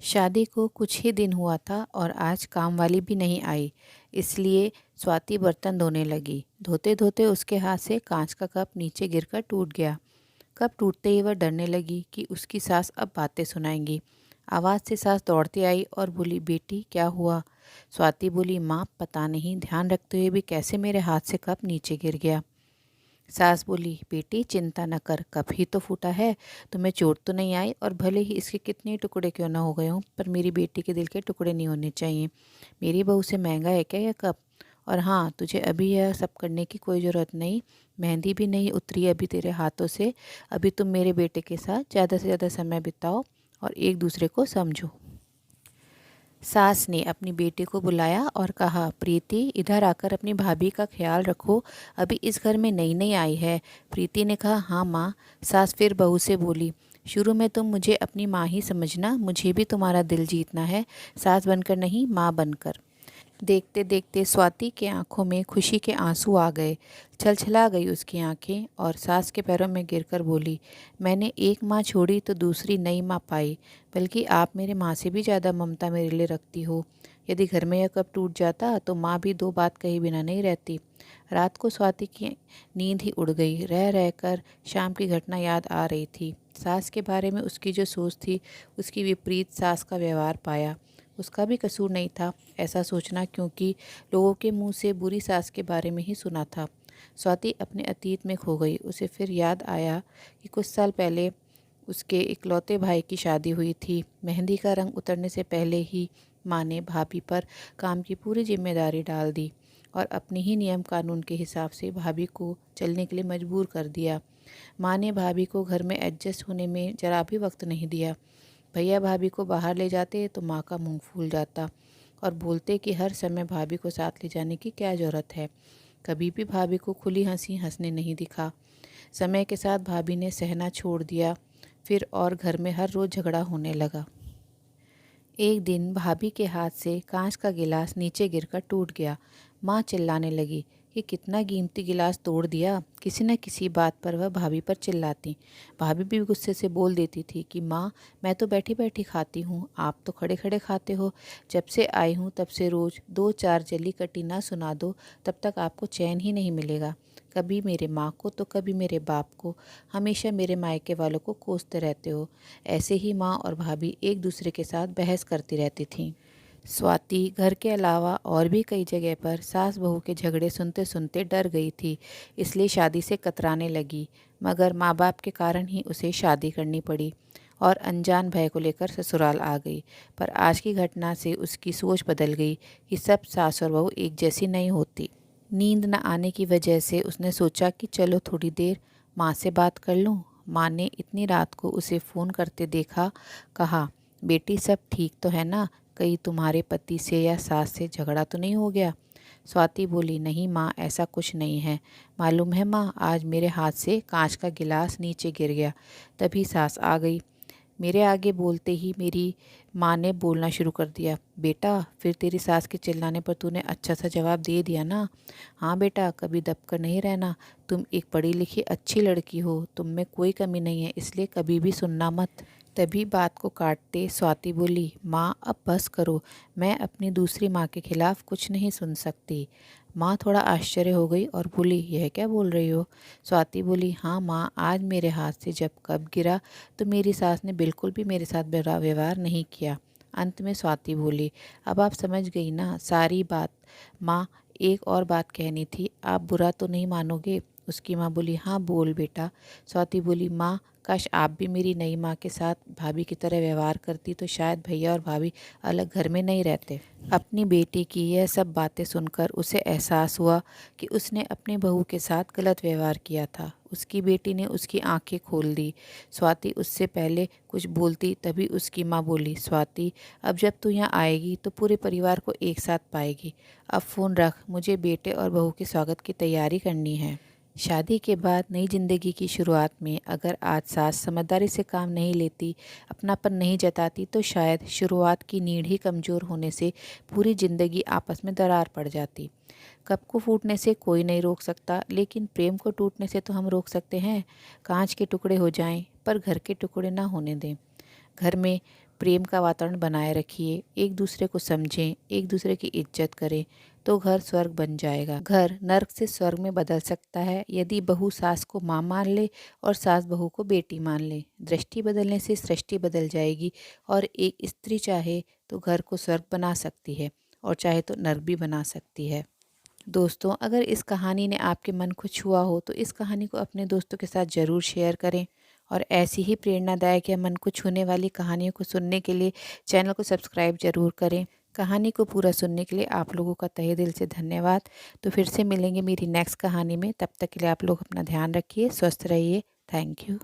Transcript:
शादी को कुछ ही दिन हुआ था और आज काम वाली भी नहीं आई, इसलिए स्वाति बर्तन धोने लगी। धोते धोते उसके हाथ से कांच का कप नीचे गिरकर टूट गया। कप टूटते ही वह डरने लगी कि उसकी सास अब बातें सुनाएंगी। आवाज़ से सास दौड़ती आई और बोली, बेटी क्या हुआ? स्वाति बोली, माँ पता नहीं, ध्यान रखते हुए भी कैसे मेरे हाथ से कप नीचे गिर गया। सास बोली, बेटी चिंता न कर, कप ही तो फूटा है, तुम्हें चोट तो नहीं आई, और भले ही इसके कितने टुकड़े क्यों ना हो गए हों, पर मेरी बेटी के दिल के टुकड़े नहीं होने चाहिए। मेरी बहू से महंगा है क्या यह कप? और हाँ, तुझे अभी यह सब करने की कोई ज़रूरत नहीं। मेहंदी भी नहीं उतरी अभी तेरे हाथों से। अभी तुम मेरे बेटे के साथ ज़्यादा से ज़्यादा समय बिताओ और एक दूसरे को समझो। सास ने अपनी बेटी को बुलाया और कहा, प्रीति इधर आकर अपनी भाभी का ख्याल रखो, अभी इस घर में नई नई आई है। प्रीति ने कहा, हाँ माँ। सास फिर बहू से बोली, शुरू में तुम मुझे अपनी माँ ही समझना, मुझे भी तुम्हारा दिल जीतना है, सास बनकर नहीं, माँ बनकर। देखते देखते स्वाति के आंखों में खुशी के आंसू आ गए। छलछला गई उसकी आंखें और सास के पैरों में गिरकर बोली, मैंने एक माँ छोड़ी तो दूसरी नई माँ पाई, बल्कि आप मेरे माँ से भी ज़्यादा ममता मेरे लिए रखती हो। यदि घर में यह कप टूट जाता तो माँ भी दो बात कहे बिना नहीं रहती। रात को स्वाति की नींद ही उड़ गई। रह रहकर शाम की घटना याद आ रही थी। सास के बारे में उसकी जो सोच थी, उसकी विपरीत सास का व्यवहार पाया। उसका भी कसूर नहीं था ऐसा सोचना, क्योंकि लोगों के मुंह से बुरी सास के बारे में ही सुना था। स्वाति अपने अतीत में खो गई। उसे फिर याद आया कि कुछ साल पहले उसके इकलौते भाई की शादी हुई थी। मेहंदी का रंग उतरने से पहले ही माँ ने भाभी पर काम की पूरी जिम्मेदारी डाल दी और अपने ही नियम कानून के हिसाब से भाभी को चलने के लिए मजबूर कर दिया। माँ ने भाभी को घर में एडजस्ट होने में जरा भी वक्त नहीं दिया। भैया भाभी को बाहर ले जाते तो माँ का मुंह फूल जाता और बोलते कि हर समय भाभी को साथ ले जाने की क्या ज़रूरत है। कभी भी भाभी को खुली हंसी हंसने नहीं दिखा। समय के साथ भाभी ने सहना छोड़ दिया फिर, और घर में हर रोज़ झगड़ा होने लगा। एक दिन भाभी के हाथ से कांच का गिलास नीचे गिरकर टूट गया। माँ चिल्लाने लगी कि कितना कीमती गिलास तोड़ दिया। किसी न किसी बात पर वह भाभी पर चिल्लाती। भाभी भी गुस्से से बोल देती थी कि माँ, मैं तो बैठी बैठी खाती हूँ, आप तो खड़े खड़े खाते हो। जब से आई हूँ तब से रोज़ दो चार जली कटी ना सुना दो, तब तक आपको चैन ही नहीं मिलेगा। कभी मेरे माँ को तो कभी मेरे बाप को, हमेशा मेरे मायके वालों को कोसते रहते हो। ऐसे ही माँ और भाभी एक दूसरे के साथ बहस करती रहती थीं। स्वाति घर के अलावा और भी कई जगह पर सास बहू के झगड़े सुनते सुनते डर गई थी, इसलिए शादी से कतराने लगी। मगर माँ बाप के कारण ही उसे शादी करनी पड़ी और अनजान भय को लेकर ससुराल आ गई। पर आज की घटना से उसकी सोच बदल गई कि सब सास और बहू एक जैसी नहीं होती। नींद न आने की वजह से उसने सोचा कि चलो थोड़ी देर माँ से बात कर लूँ। माँ ने इतनी रात को उसे फ़ोन करते देखा, कहा, बेटी सब ठीक तो है ना? कहीं तुम्हारे पति से या सास से झगड़ा तो नहीं हो गया? स्वाति बोली, नहीं माँ, ऐसा कुछ नहीं है। मालूम है माँ, आज मेरे हाथ से कांच का गिलास नीचे गिर गया। तभी सास आ गई। मेरे आगे बोलते ही मेरी माँ ने बोलना शुरू कर दिया, बेटा फिर तेरी सास के चिल्लाने पर तूने अच्छा सा जवाब दे दिया ना? हाँ बेटा, कभी दबकर नहीं रहना। तुम एक पढ़ी लिखी अच्छी लड़की हो, तुम में कोई कमी नहीं है, इसलिए कभी भी सुनना मत। तभी बात को काटते स्वाति बोली, माँ अब बस करो, मैं अपनी दूसरी माँ के खिलाफ कुछ नहीं सुन सकती। माँ थोड़ा आश्चर्य हो गई और बोली, यह क्या बोल रही हो? स्वाति बोली, हाँ माँ, आज मेरे हाथ से जब कप गिरा तो मेरी सास ने बिल्कुल भी मेरे साथ बुरा व्यवहार नहीं किया। अंत में स्वाति बोली, अब आप समझ गई ना सारी बात? माँ, एक और बात कहनी थी, आप बुरा तो नहीं मानोगे? उसकी माँ बोली, हाँ बोल बेटा। स्वाति बोली, माँ काश आप भी मेरी नई माँ के साथ भाभी की तरह व्यवहार करती तो शायद भैया और भाभी अलग घर में नहीं रहते। अपनी बेटी की यह सब बातें सुनकर उसे एहसास हुआ कि उसने अपने बहू के साथ गलत व्यवहार किया था। उसकी बेटी ने उसकी आंखें खोल दी। स्वाति उससे पहले कुछ बोलती तभी उसकी माँ बोली, स्वाति अब जब तू यहाँ आएगी तो पूरे परिवार को एक साथ पाएगी। अब फ़ोन रख, मुझे बेटे और बहू के स्वागत की तैयारी करनी है। शादी के बाद नई ज़िंदगी की शुरुआत में अगर आज सास समझदारी से काम नहीं लेती, अपनापन नहीं जताती, तो शायद शुरुआत की नींव ही कमज़ोर होने से पूरी ज़िंदगी आपस में दरार पड़ जाती। कप को फूटने से कोई नहीं रोक सकता, लेकिन प्रेम को टूटने से तो हम रोक सकते हैं। कांच के टुकड़े हो जाएं, पर घर के टुकड़े ना होने दें। घर में प्रेम का वातावरण बनाए रखिए, एक दूसरे को समझें, एक दूसरे की इज्जत करें, तो घर स्वर्ग बन जाएगा। घर नर्क से स्वर्ग में बदल सकता है यदि बहू सास को माँ मान ले और सास बहू को बेटी मान ले। दृष्टि बदलने से सृष्टि बदल जाएगी और एक स्त्री चाहे तो घर को स्वर्ग बना सकती है और चाहे तो नर्क भी बना सकती है। दोस्तों, अगर इस कहानी ने आपके मन को छुआ हो तो इस कहानी को अपने दोस्तों के साथ ज़रूर शेयर करें और ऐसी ही प्रेरणादायक या मन को छूने वाली कहानियों को सुनने के लिए चैनल को सब्सक्राइब ज़रूर करें। कहानी को पूरा सुनने के लिए आप लोगों का तहे दिल से धन्यवाद। तो फिर से मिलेंगे मेरी नेक्स्ट कहानी में। तब तक के लिए आप लोग अपना ध्यान रखिए, स्वस्थ रहिए। Thank you.